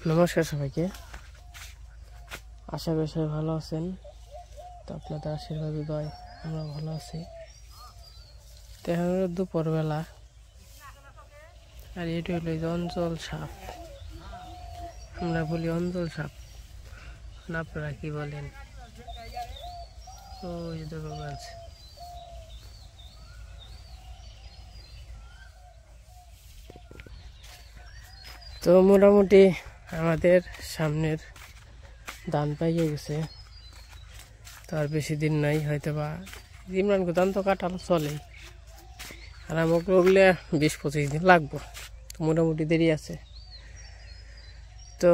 নমস্কার সবাইকে, আশা করি সবাই ভালো আছেন। তো আপনাদের আশীর্বাদ দয় আমরা ভালো আছি। তো এখন হলো দুপুরবেলা, আর এটি হলো অঞ্চল সাপ। আমরা বলি অঞ্চল সাপ, আপনারা কি বলেন? ওই দেখো গাছ। তো মোটামুটি আমাদের সামনের ধান পাইয়ে গেছে, তো আর বেশি দিন নাই, হয়তো বা ইমরান ধান তো কাটাল চলে, আর আমাকে ওগুলো 20-25 দিন লাগবো। তো মোটামুটি দেরি আছে। তো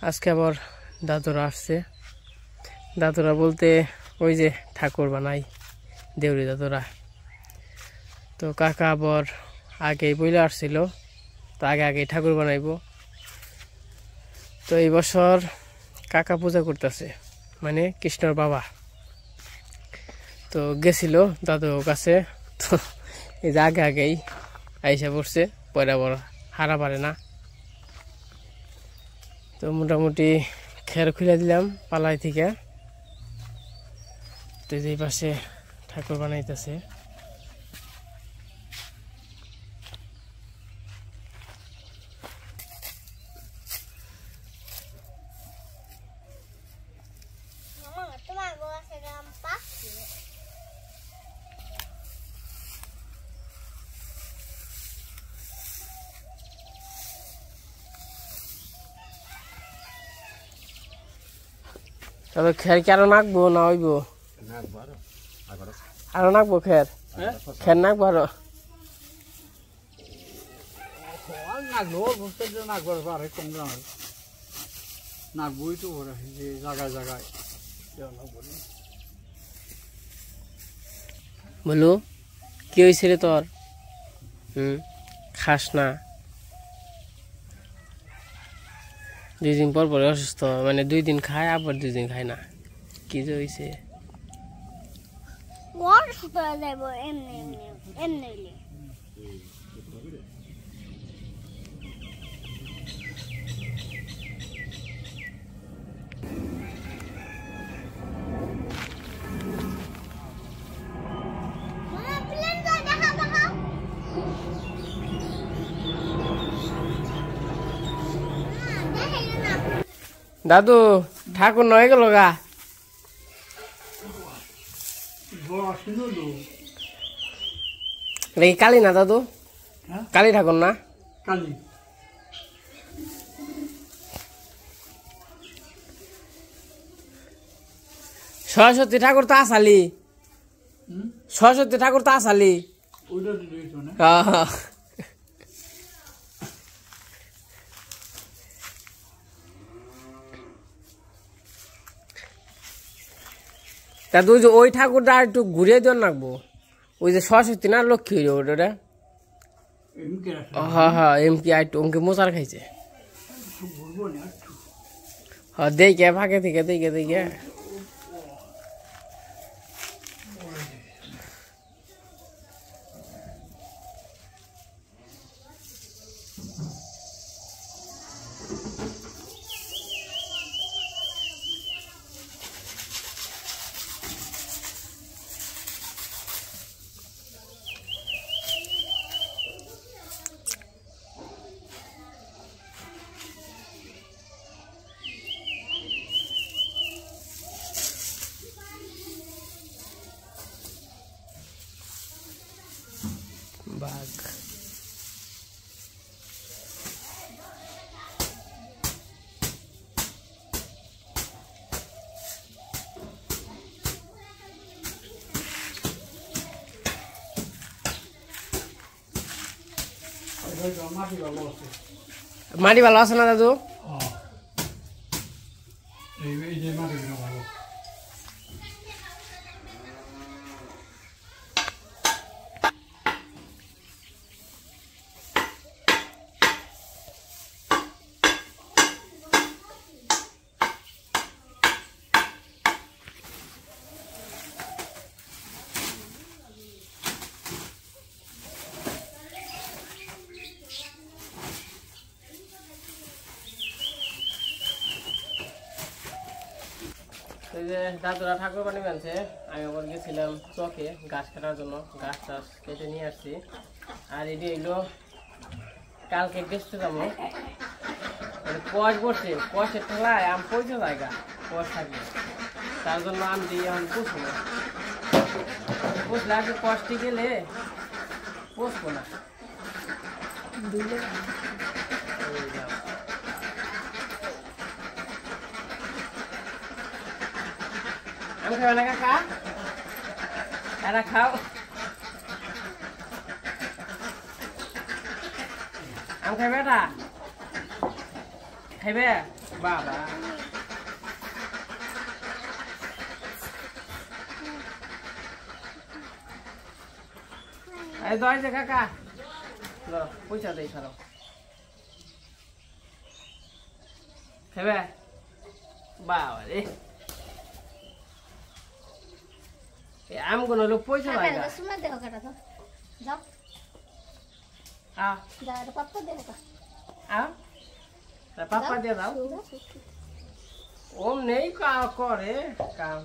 আজকে আবার দাদুরা আসছে। দাদুরা বলতে ওই যে ঠাকুর বানাই দেউরি দাদুরা। তো কাকা আবার আগেই বইলে আসছিল, তো আগে ঠাকুর বানাইব। তো এই বছর কাকা পূজা করতেছে, মানে কৃষ্ণর বাবা। তো গেছিল দাদুর কাছে, তো এই যে আগেই আইসা পড়ছে, পয়লা বড় হারা পারে না। তো মোটামুটি খের খুলে দিলাম পালাই থেকে। তো এই পাশে ঠাকুর বানাইতেছে। তবে খের কি আরো নাকবো না হইব? আরো নাকবো খের? খের নাকবো আরো? বলো কি হয়েছে রে তোর? খাস না? 2 দিন পর পরে অসুস্থ, মানে 2 দিন খায় আবার 2 দিন খায় না, কি যে হয়েছে? দাদু ঠাকুর নয় গেল গা? কালী না দাদু? কালী ঠাকুর না? কালী সরস্বতী ঠাকুর তো আসালি, সরস্বতী ঠাকুর তো আসালি। দাদু ওই ঠাকুরটা একটু ঘুরিয়ে দেওয়ার রাখবো, ওই যে সরস্বতী না লক্ষ্মী ওটা। হ্যাঁ এমকি একটু অঙ্কে মোচার খাইছে। হ্যাঁ দেখে ফাঁকে থেকে দেখে বাঘ। মাটি ভালো আছে না দাদু? যে দাদুরা ঠাকুর বানি বানছে, আমি আবার গেছিলাম চকে গাছ কাটার জন্য, গাছ টাছ কেটে নিয়ে আসছি। আর এটি হইলো কালকে বেচতে যাবো, কুয়াশ পড়ছে, কুয়াশের ঠেলায় আম পড়ছে জায়গা, কুয়াশ থাকবে, তার জন্য আম দিয়ে এখন পুষবো না, পুষলে আগে কুয়াশটি গেলে পুষবো না। আম খাবে না কাকা? এরা খাও, আম খাইবে? এটা খাইবে? বাবা এই দই যে কাকা, পয়সা দেই ছাড়ো, খাইবে? বাবা রে, আমগুলো হলো পয়সা লাগা। পাপ্পা দিয়ে দাও, ওম নেই করে কাম,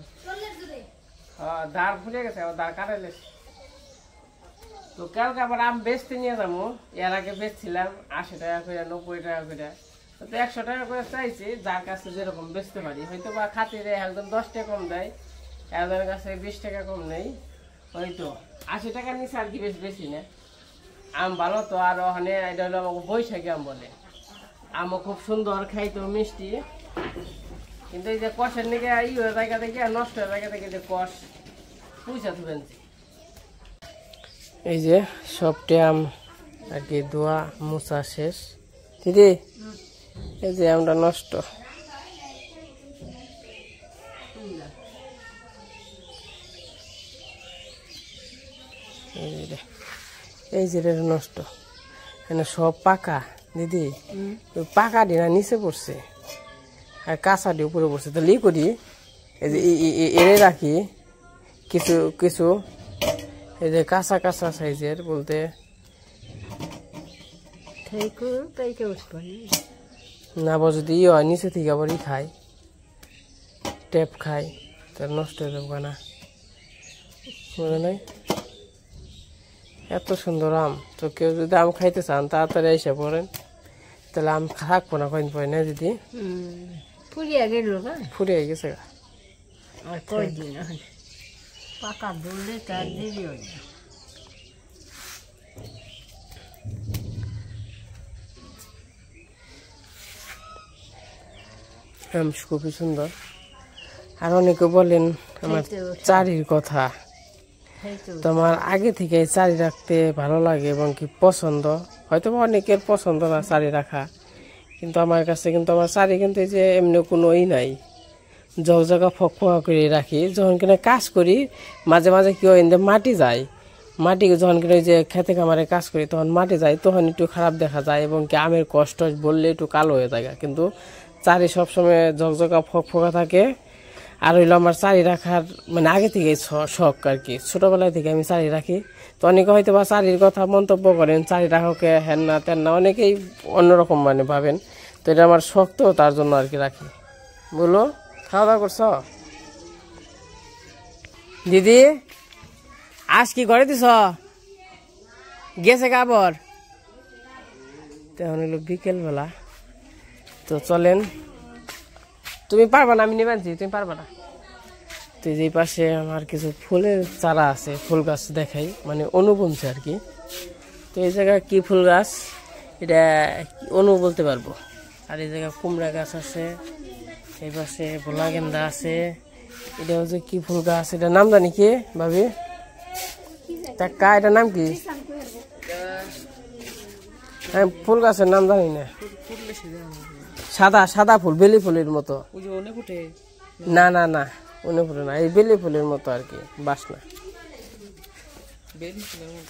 দাঁড় ফুলে গেছে, দাঁড় কাটাইলে। তো কালকে আবার আম বেচতে নিয়ে যাবো, এর আগে বেচছিলাম 80 টাকা করে, 90 টাকা করে, তো 100 টাকা করে চাইছি, যার কাছে যেরকম বেচতে পারি। হয়তো বা খাতিরে একজন 10 টাকা কম দেয়, একজনের কাছে 20 টাকা কম নেই, হয়তো 80 টাকার নিচে আর কি বেশি না। আম ভালো তো, আর ওখানে এটা হলো আমাকে বৈশাখী আম বলে, আমও খুব সুন্দর, খাইতো মিষ্টি, কিন্তু এই যে কষের নিকে জায়গা থেকে নষ্ট হয়ে জায়গা থেকে যে কষ পয়সা তুলেন। এই যে সবটি আম আর কি ধোয়া মোছা শেষ। দিদি এই যে আমটা নষ্ট, এই যে নষ্ট, এখানে সব পাকা। দিদি পাকা ডিনা নিচে পড়ছে আর কাঁচা ডি উপরে পড়ছে, তো লি করি এই যে এনে রাখি কিছু কিছু, এই যে কাঁচা কাঁচা সাইজের বলতে না, আবার যদি হয় নিচে থেকে আবার খাই, টেপ খাই, তার নষ্ট হয়ে যাবো না, বুঝে নাই? এত সুন্দর আম, তো কেউ যদি আম খাইতে চান তাড়াতাড়ি এসে পড়েন, তাহলে আম থাকবো না কয়েন পয় না। দিদি ফুরিয়ে গেছে, পাকা ধরলে তার দেরি হয় না। আম খুবই সুন্দর। আর অনেকে বলেন আমার চারির কথা, তোমার আগে থেকে চারি রাখতে ভালো লাগে এবং কি পছন্দ, হয়তো অনেকের পছন্দ না চারি রাখা, কিন্তু আমার কাছে কিন্তু আমার চারি কিন্তু এই যে এমনি কোনো নাই, জগজগা ফকফকা করে রাখি। যখন কিনা কাজ করি মাঝে মাঝে কি হয় মাটি যায়, মাটি যখন কিনা যে খেতে খামারে কাজ করি তখন মাটি যায়, তখন একটু খারাপ দেখা যায় এবং কি আমের কষ্ট বললে একটু কালো হয়ে যায়, কিন্তু চারি সবসময় জগজগা ফকফকা থাকে। আর হইলো আমার চারি রাখার মানে আগে থেকে শখ আর কি, ছোটবেলায় থেকে আমি চারি রাখি। তো অনেকে হয়তো বা চারির কথা মন্তব্য করেন, চারি রাখকে হেন না তেন না, অনেকেই অন্যরকম মানে ভাবেন, তো এটা আমার শখ, তো তার জন্য আর কি রাখি। বলো, খাওয়া দাওয়া করছ? দিদি আজ কি করে দিছ? গেছে কাবর, তখন হলো বিকেল বেলা। তো চলেন, তুমি পারবা না, আমি নিবানছি, তুমি পারবা না। তো এই পাশে আমার কিছু ফুলের চারা আছে, ফুল গাছ দেখাই, মানে অনুবনছে আর কি। তো এই জায়গায় কি ফুল গাছ এটা অনু বলতে পারবো। আর এই জায়গায় কুমড়া গাছ আছে, এই পাশে ভোলা গেন্দা আছে, এটা হচ্ছে কি ফুল গাছ, এটা নাম জানি কি ভাবি? কা এটার নাম কি? হ্যাঁ ফুল গাছের নাম জানি না, সাদা সাদা ফুল, বেলি ফুলের মতো। না না না, উনি ফুল না, এই বেলি ফুলের মতো আর কি, বাসনা।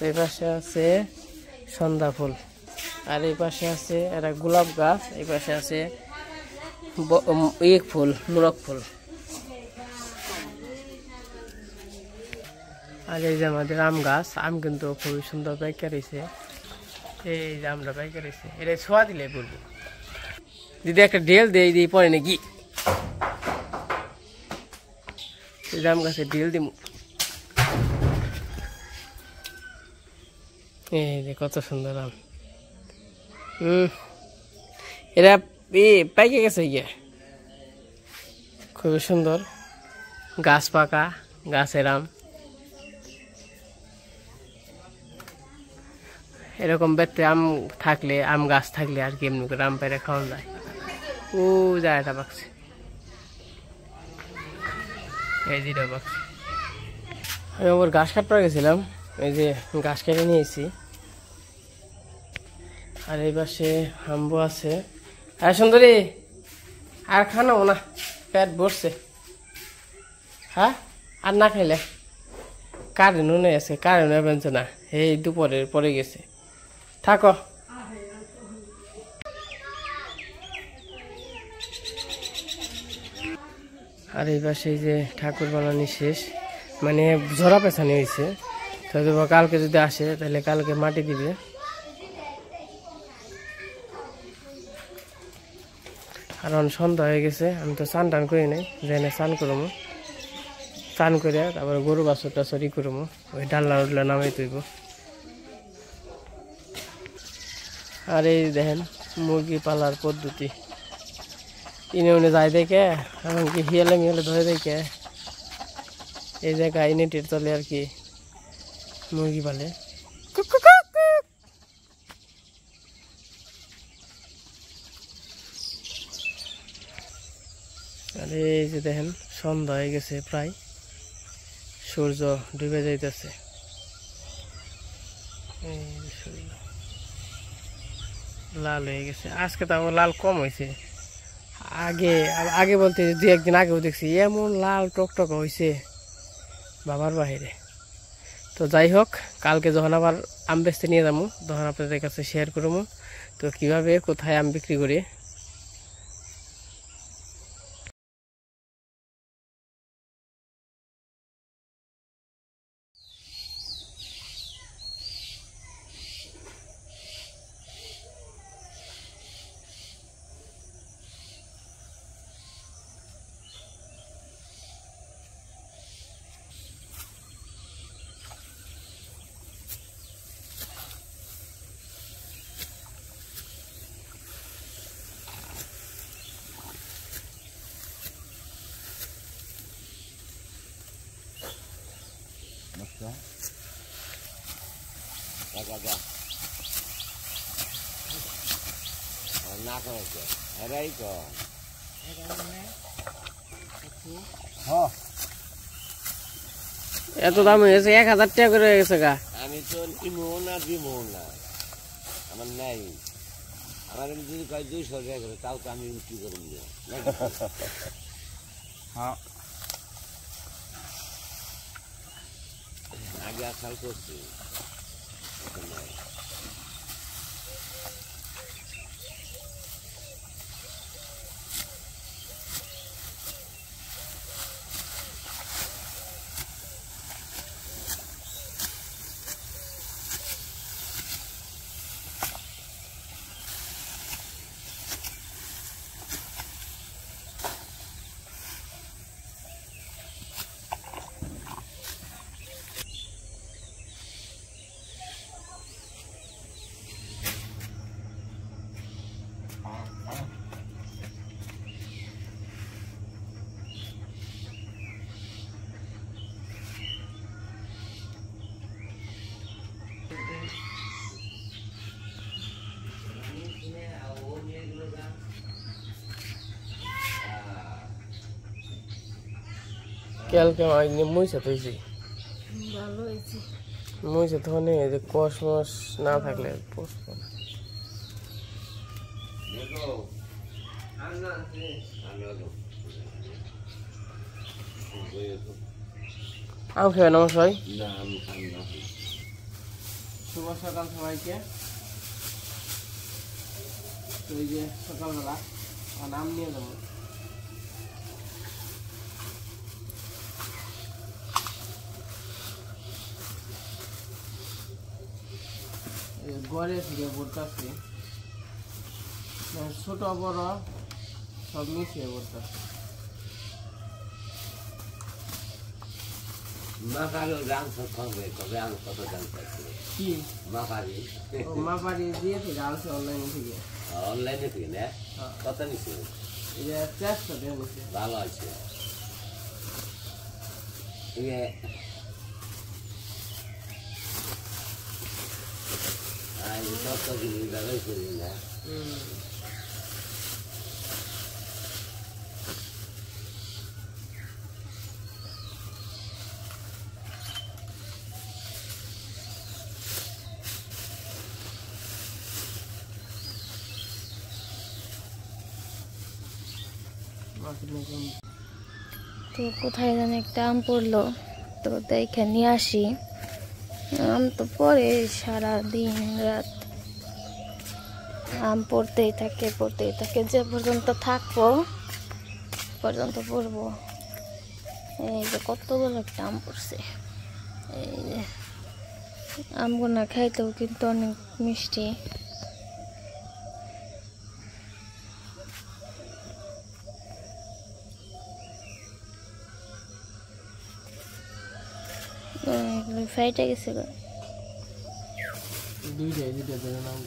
এই পাশে আছে সন্ধ্যা ফুল, আর এই পাশে আছে একটা গোলাপ গাছ, এই পাশে আছে ফুল, মোরগ ফুল। আর এই যে আমাদের আম গাছ, আম কিন্তু খুবই সুন্দর পাইকার হয়েছে, এই যে আমরা পাইকার হয়েছে, এটা ছোঁয়া দিলে বলবো। দিদি একটা ঢেল দিয়ে দিই পরে নাকি জাম গাছে ডিল দিমু। এই যে কত সুন্দর আম। এরা পাইকে গেছে গিয়ে, খুবই সুন্দর গাছ, পাকা গাছের আম। এরকম বেতে আম থাকলে, আম গাছ থাকলে আর কি এমনি করে আম পেড়ে খাওয়া যায়। ও জায়গাটা পাকছে, এই যেটা পাকছে। আমি আবার ঘাস কাটতে গেছিলাম, এই যে ঘাস কেটে নিয়েছি। আর এই পাশে আম্বু আছে। আর সুন্দরী আর খানাও না, পেট ভরছে। হ্যাঁ, আর না খাইলে কারেন্টও নেই, আছে কারেন্টও বেঞ্চে না, এই দুপুরের পরে গেছে। থাকো। আর এই পাশে যে ঠাকুর বানানি শেষ, মানে ঝরা পেছানি হয়েছে। তো কালকে যদি আসে তাহলে কালকে মাটি দিবে। কারণ সন্ধ্যা হয়ে গেছে, আমি তো চান টান করি নাই, যাই না চান করবো। চান করে তারপরে গরু বাছুরটা চরি করবো, ওই ডাল্লা উডলা নামাই তুইব। আর এই দেখেন মুরগি পালার পদ্ধতি, ইনে উনে যায় দেখে, এমনকি হিয়ালে মিয়ালে ধরে দেখে এই জায়গায় নেটের তলে আর কি মুরগি পালে। আর এই যে দেখেন সন্ধ্যা হয়ে গেছে প্রায়, সূর্য ডুবে যাইতেছে। লাল হয়ে গেছে আজকে, তাও লাল কম হয়েছে। আগে আগে বলতে 2-1 দিন আগেও দেখছি এমন লাল টকটক হয়েছে বাবার বাহিরে। তো যাই হোক, কালকে যখন আবার আম বেচতে নিয়ে যাবো তখন আপনাদের কাছে শেয়ার করবো তো কিভাবে কোথায় আম বিক্রি করি। এত দাম হয়ে গেছে, 1000 টাকা করে হয়ে গেছে গা। আমি তো নিমো না দিব না, আমার নাই। আমার যদি কয় 200 টাকা করে, তাও তো আমি কি করব? হ্যাঁ, আগে আসাল করছি। কালকে মুইছে থইছি, ভালো হয়েছে। মুইছে তখন এই যে কসমস না থাকলে পুষবো না। আম খেয়ে নমস্কার। শুভ সকাল সবাইকে। তো এই যে সকালবেলা আম নিয়ে যাবো। গড়ে থেকে পড়তেছে, ছোট বড় সব মিশিয়ে পড়তেছে। মাকারিও দাম সব কমবে কবে আমি কত দাম পাচ্ছি কি মাকারি মা বাড়ি দিয়েছে আলছে অনলাইন থেকে অনলাইনে থেকে না কত নিচ্ছে এটা 400 টাকা নিচ্ছে ভালো আছে কত কিছু ব্যবহার করি না তো কোথায় যেন একটা আম পড়লো, তো দেখে নিয়ে আসি। আম তো পড়ে সারা দিন রাত, আম পড়তেই থাকে যে পর্যন্ত থাকবো পর্যন্ত পড়বো। এই যে কতগুলো একটা আম পড়ছে, এই যে আমগুলো খাইতেও কিন্তু অনেক মিষ্টি। ফাইটে গেছে গো, দুইটা ধরে নাম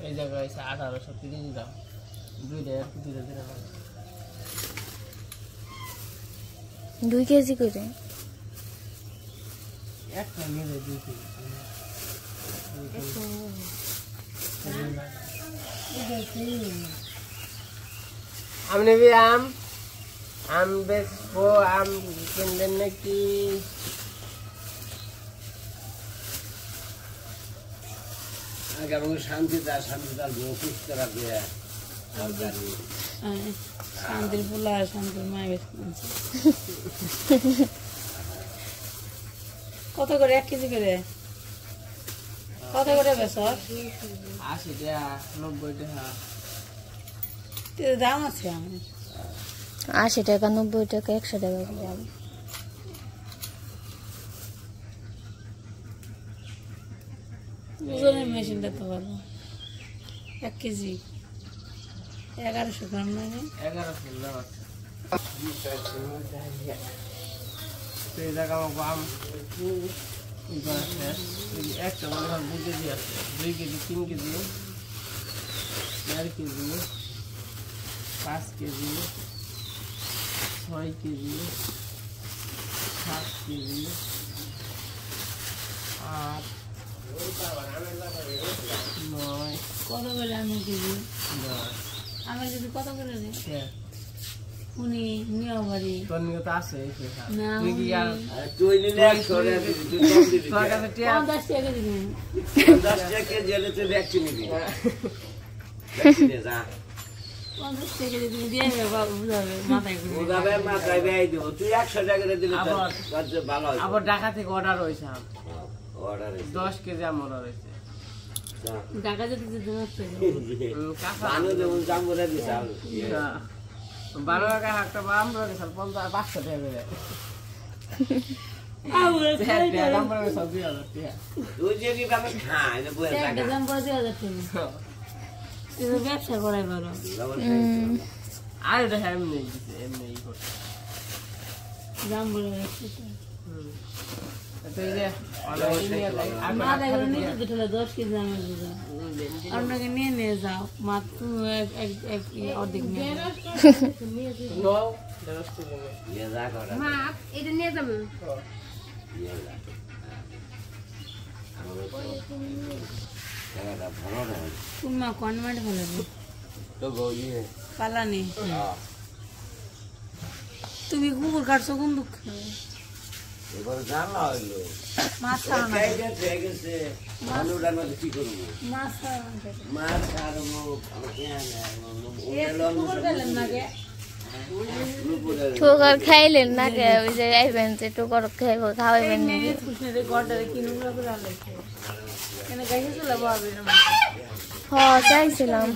এই জায়গায় 1830 দাম, দুইটা ধরে নাম 2 কেজি করে একটা নিয়ে 2 কেজি আমি নেবি আম বেচবো, আম কিনবেন নাকি? আগে আমাকে শান্তিদার সুস্থ রাখবে শান্তির পোলা শান্তির মায়ের কত করে 1 কেজি করে কত করে বেশ? 80 টাকা 90 টাকা দাম আছে। আমি 80 টাকা 90 টাকা 100 টাকা দাম। ওজনের মেশিনটা তো ভালো, 1 কেজি 1100 গ্রাম লাগে। 1100 গ্রাম আছে। এই জায়গা আম একটা মনে হয় 2 কেজি আছে, 2 KG 3 KG 4 KG 5 KG 6 KG 7 KG 8 9 কত করে আমি কেজি? 10 আমি যদি কত করে রে হ্যাঁ উনি নিয়ে বাড়ি তোর নিয়ে তো আছে না, তুই কি আর তুই নিলে 100 টাকা দিবি, তুই কম দিবি তোর কাছে টিয়া 50 টাকা দিবি। 10 টাকা জেলে তুই ভ্যাকসিন নিবি ভ্যাকসিনে যা 50 টাকা দিবি দিয়ে বাবু বুঝাবে মাথায় করে ওদাবে মাথায় বেই দিব তুই 100 টাকা করে দিলে তো ভালো হয় আবার ঢাকা থেকে অর্ডার হয়েছে অর্ডার 10 কেজি আম অর্ডার হয়েছে। ঢাকা যেতে যেতে নষ্ট হয়ে আনো যেমন দাম বলে দিছ 12 টাকা একটা আম ধরে গেছে 500 টাকা করে দাম বলে গেছে 2000 টাকা। তুই যে কি ভাবে খাই না বলে টাকা দাম বলে 2000 টাকা তুই ব্যবসা করাই ভালো। আর এটা এমনি দিছে এমনি করতে দাম বলে তো এই যে অনলাইন নিয়ে যাই মাথায় করে নিয়ে যেতে হলে 10 কেজি আমের দুধ আপনাকে নিয়ে যাও মাত্র এক অর্ধেক নিয়ে যাও। নো নিয়ে যা করে মা এটা নিয়ে যাবো। নিয়ে যা টাকাটা ভালো না তুমি মা কনভেন্ট ভালো তো গই পালানি তুমি কুকুর কাটছো কোন দুঃখ এবার জানা হইলো মাছ খাওয়া না ঠিক আছে মানুষটার মধ্যে কি করবো মাছ খাওয়া মাছ খাবো ঠোকর খাইলেন না কে? ওই যে আইবেন যে ঠোকর খাইবো খাওয়াইবেন না? চাইছিলাম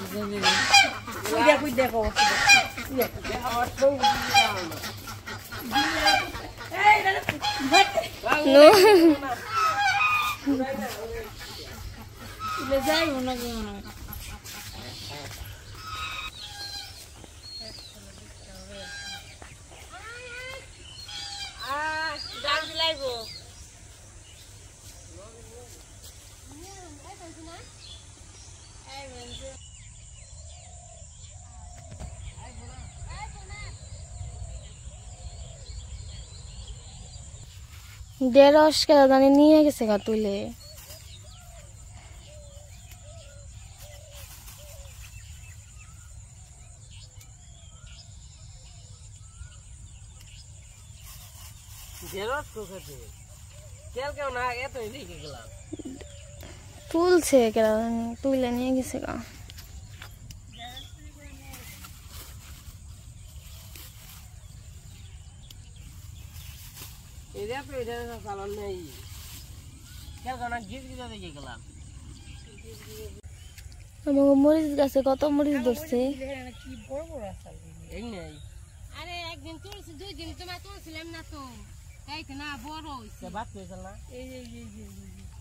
যাইব না ঢেঁড়স কেন জানি নিয়ে গেছে গা তুলে। তুলছে কেন জানি, তুলে নিয়ে গেছে গা। আমাকে মরিচ গাছে কত মরিচ ধরছে। আরে একদিন তুলছি, 2 দিন তোমার তুলছিলাম না তো, তাইতে না বড় হইছে। ভাত খেয়েছিল না? এই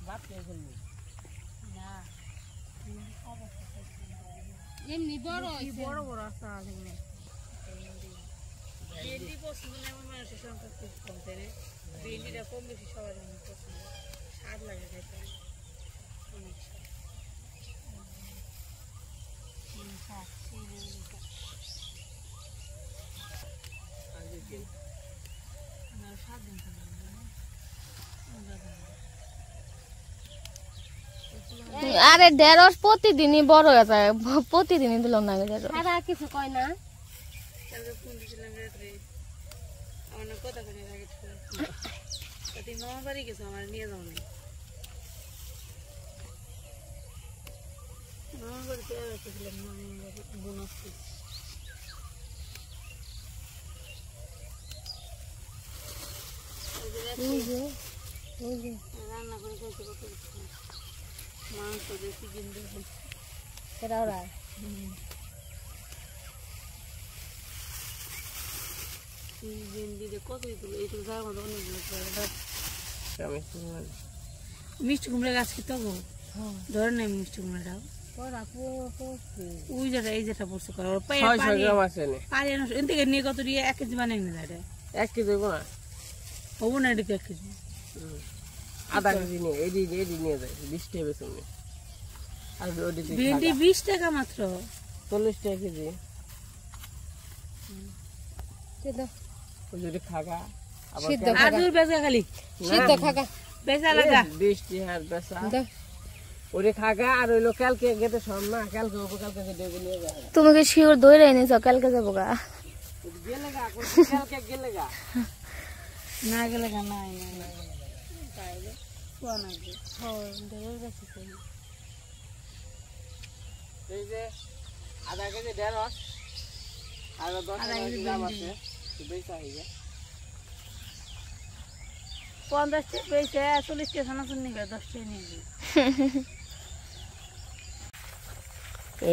ভাত খেয়েছিল না, এমনি বড় হইছে, বড় বড় আছে। ভেন্ডি পছন্দ না আমার মানুষের সংখ্যা খুব কম, তাই না? ভেন্ডিটা কম বেশি সবার পছন্দ, স্বাদ লাগে খাইতে অনেক আরে ঢেঁড়স প্রতিদিনই বড় হয়ে যায়, প্রতিদিনই দিলাম না ঢেঁড়স। আর কিছু কয় না। রান্না করে খাইতে কত মাংস বেশি কিনতে মিষ্টি কুমড়া গাছ কি তবু ধরে নেই মিষ্টি কুমড়াটাও ওই যেটা এই যেটা পড়ছে থেকে নিয়ে কত দিয়ে 1 কেজি বানিয়ে নিয়ে যায় 1 কেজি হবো না, হবো না, এদিকে 1 কেজি আধা কেজি নিয়ে এডি নিয়ে যায় 20 টাকা বেশি। আর ভেন্ডি 20 টাকা মাত্র, 40 টাকা কেজি। যদি খাগা আদুর বেচা খালি সিদ্ধ খাগা বেচা লাগা 20 টাকা বেচা ওরে খাগা। আর হইলো কালকে গেতে সব না, কালকে উপকালকে দেবে নিয়ে যায়। তুমি কি শিওর দইরে এনেছো? কালকে যাবো গা, গেলে গা কালকে গেলে গা না গেলে গা না তাইলে কোন আগে হয় দেওয়ার কাছে কই এই যে আধা কেজি ঢেঁড়স আর 10 গ্রাম আছে বেচা হইছে 50 টাকা বেচে 40 টাকা না শুনি গা 10 টাকা নিয়ে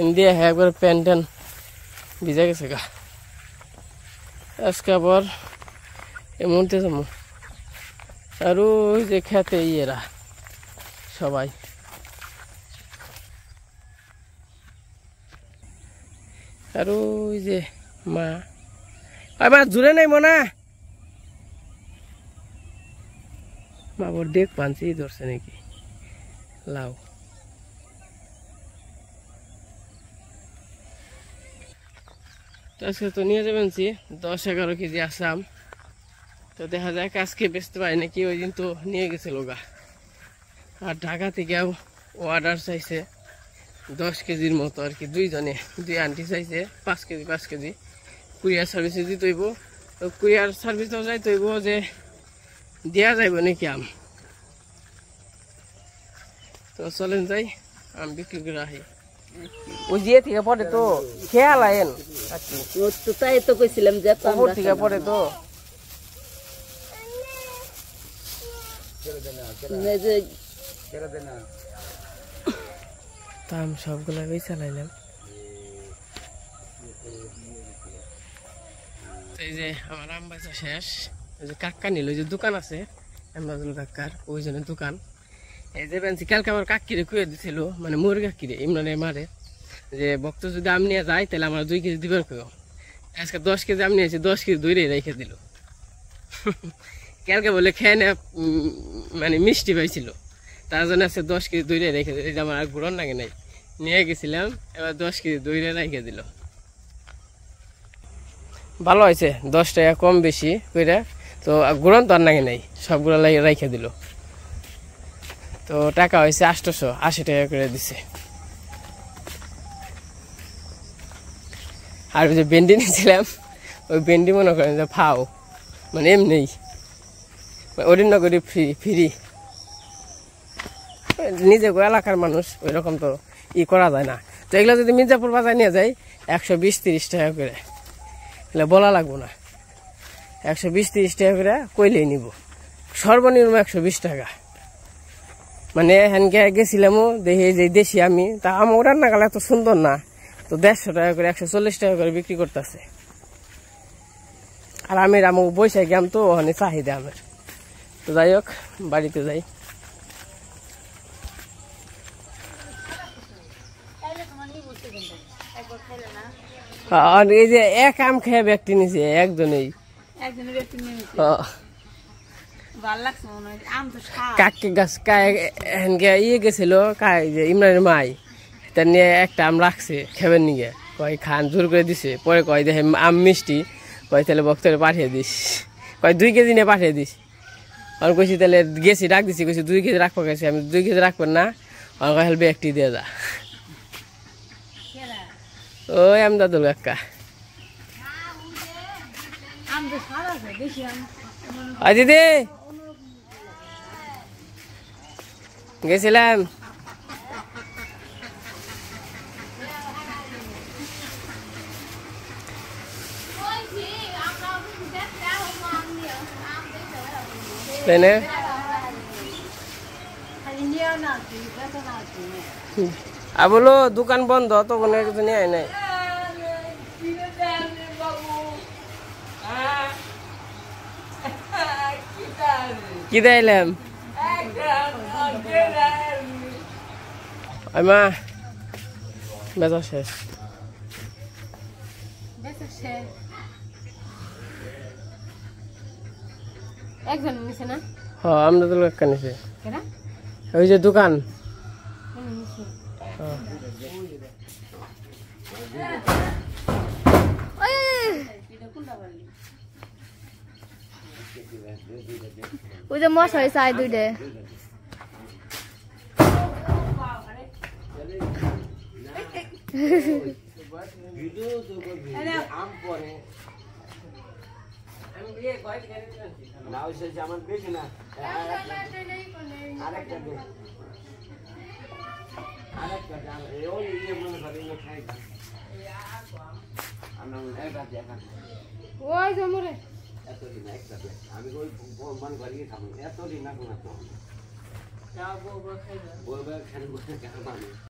ইন্ডিয়া है একবার প্যান্টন ভিজে গেছে গা। আজকে আবার এমনতে যাবো। আর ওই যে খেতে ইয়েরা সবাই আর ওই যে মা আবার জুড়ে নাই মনা মা বর দেখ পানছি ধরছে নাকি লাউ। আজকে তো নিয়ে যাবেন 10-11 কেজি আসাম, তো দেখা যায় আজকে বেচতে পারি নাকি, ওই দিন তো নিয়ে গেছিল গা। আর ঢাকা থেকেও অর্ডার চাইছে 10 কেজির মতো আর কি, 2 জনে 2 আন্টি চাইছে 5 কেজি কুরিয়ার সার্ভিসে দিতে হইব। তো কুরিয়ার সার্ভিসও যাইতে হইব যে দেওয়া যাইব নাকি আম। তো চলেন যাই আম বিক্রি করে আহি। ওই যে থেকে পড়ে তো খেয়াল আয়েন তো তাই তো কইছিলাম যে খবর থেকে পড়ে তো আম সবগুলা বেচা লাইলাম। এই যে আমার আম বেচা শেষ। ওই যে কাকা নিল, ওই যে দোকান আছে এমাজন কাকার, ওই জন্য দোকান। এই যে বেঞ্চি কালকে আমার কাকিরে কুয়ে দিছিল, মানে মোর কাকিরে ইমরানে মারে যে ভক্ত যদি আম নিয়ে যায় তাহলে আমার 2 কেজি দিবার কেউ। আজকে 10 কেজি আম নিয়েছি, 10 কেজি দইরে রেখে দিল। কালকে বলে খেয়ে না মানে মিষ্টি পাইছিল, তার জন্য আজকে 10 কেজি দইরে রেখে দিল। আমার আর ঘুরন লাগে নাই, নিয়ে গেছিলাম, এবার 10 কেজি দইরে রেখে দিল। ভালো হয়েছে, 10 টাকা কম বেশি করে। তো তো গুড়ন তো আর নাকি নাই, সবগুলো রাইখে দিল। তো টাকা হয়েছে 880 টাকা করে দিছে। আর ওই যে ভেন্ডি নিয়েছিলাম, ওই ভেন্ডি মনে করেন যে ফাও, মানে এমনি ওদিন না করি ফ্রি। নিজে এলাকার মানুষ ওই রকম তো করা যায় না। তো এগুলো যদি মির্জাপুর বাজার নিয়ে যায় 120-30 টাকা করে, এগুলো বলা লাগবো না, 120-30 টাকা করে কইলেই নিব, সর্বনিম্ন 120 টাকা। মানে হ্যানকে গেছিলামও দেখি যে দেশি আমি, তা আমার রান্না গালা এত সুন্দর না, তো 150 টাকা করে 140 টাকা করে বিক্রি করতেছে। আর আমের আমাকে বৈশাখী আম তো ওখানে চাহিদা আমের। তো যাই হোক, বাড়িতে যাই। আর এই যে এক আম খেয়ে ব্যক্তি নিছে একজনেই, কাকে গাছ গেছিল ইমরানের মাই, তার নিয়ে একটা আম রাখছে খেবেন নিয়ে, কয় খান জোর করে দিছে। পরে কয় দেখে আম মিষ্টি, কয় তাহলে বক্তরে পাঠিয়ে দিস, কয় 2 কেজি নিয়ে পাঠিয়ে দিস। আর কইছি তাহলে গেছি ডাক দিছি, কইছি 2 কেজি রাখবো, গেছি আমি 2 কেজি রাখবেন না, আর কয় হেলবে একটি দিয়ে যা। ওই আমদাদুল কাকা দিদি গেছিলাম। তাই না? বলো দোকান বন্ধ, তখন কিছু নিয়ে আয় নাই। কি দিলাম মা? বেচা শেষ। একজন নিছে না? হ্যাঁ, আমরা তো লোক নিছে। ওই যে দোকান, ওই যে মশ হয়েছে আই 2 আমার বেশি না, আরেকটা ওই জমরে এতদিন একটা আমি ওই মন করিয়ে খাবো, এতদিন না কোনো